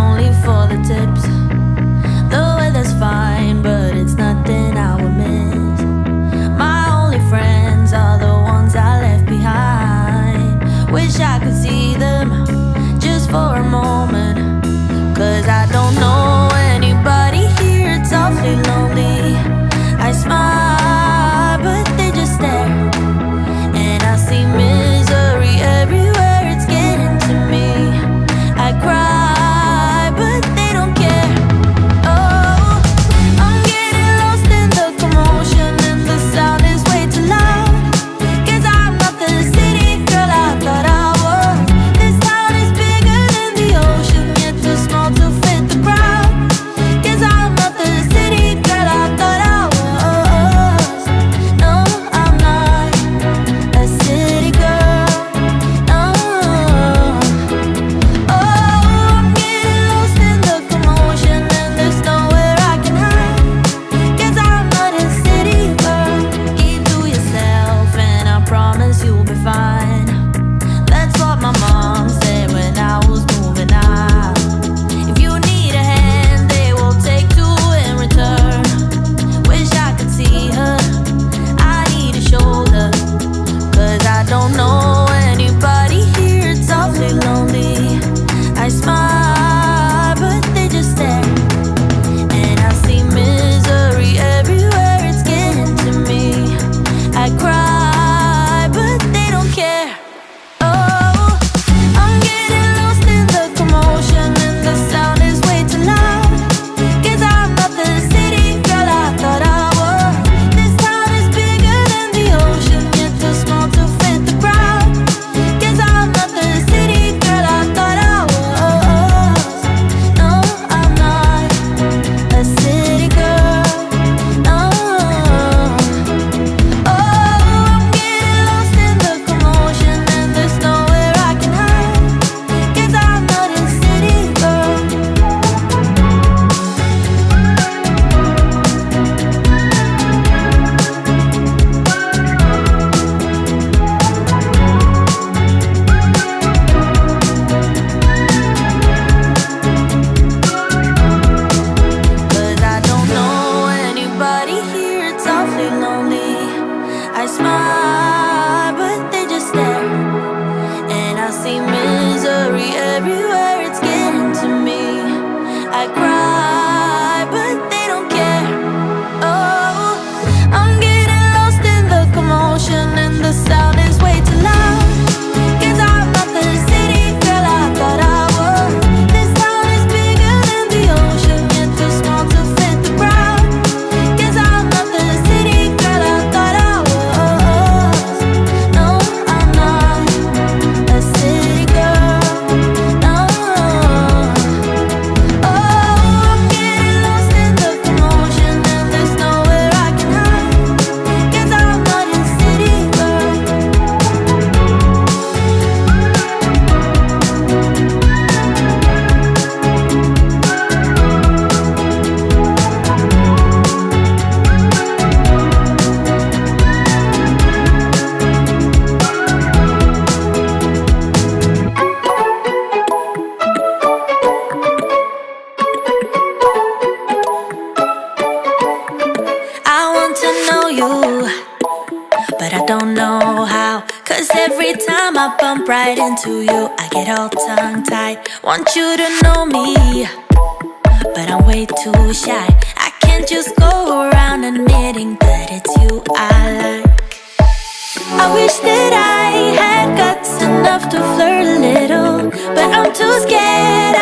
only for the tips. The weather's fine, but it's nothing I would miss. My only friends are the ones I left behind. Wish I could see them just for a moment, 'cause I don't know anybody here, it's awfully lonely. I smile, but they just stare, and I see misery everywhere, it's getting to me. I cry, but they don't care. Oh, I'm getting lost in the commotion, and the sound is way too loud. 'Cause I'm not the city girl I thought I was. This town is bigger than the ocean, yet too small to fit the crowd. 'Cause I'm not the city girl I thought I was. No, I'm not a city girl. No. Oh, I'm getting lost in the commotion, and there's nowhere I can hide. 'Cause I'm not a city girl. Keep to yourself, and I promise you'll be fine. That's what my mom said when I was moving out. If you need a hand, they will take two in return. Wish I could see her, I need a shoulder. 'Cause I don't know anybody here, it's awfully lonely. I smile, but they just stare, and I see misery everywhere, it's getting to me. I cry, but they don't care. Oh, I'm getting lost in the commotion, and the sound is way too loud. 'Cause I'm not the city girl I thought I was. This town is bigger than the ocean, yet too small to fit the crowd. 'Cause I'm not the city girl I thought I was. No, I'm not a city girl. No. Oh, I'm getting lost in the commotion, and there's nowhere I can hide. 'Cause I'm not a city girl. Cause I don't know anybody here, it's awfully lonely. I smile, but they just stare, and I see misery everywhere, it's getting to me. I cry, but they don't care. Oh, I'm getting lost in the commotion, and the sound is way too loud. 'Cause I'm not the city girl I thought I was. This town is bigger than the ocean, yet too small to fit the crowd. 'Cause I'm not the city girl I thought I was. No, I'm not a city girl. No. Oh, I'm getting lost in the commotion, and there's nowhere I can hide. 'Cause I'm not a city girl. I want to know you, but I don't know how. 'Cause every time I bump right into you, I get all tongue-tied. Want you to know me, but I'm way too shy. I can't just go around admitting that it's you I like. I wish that I had guts enough to flirt a little, but I'm too scared.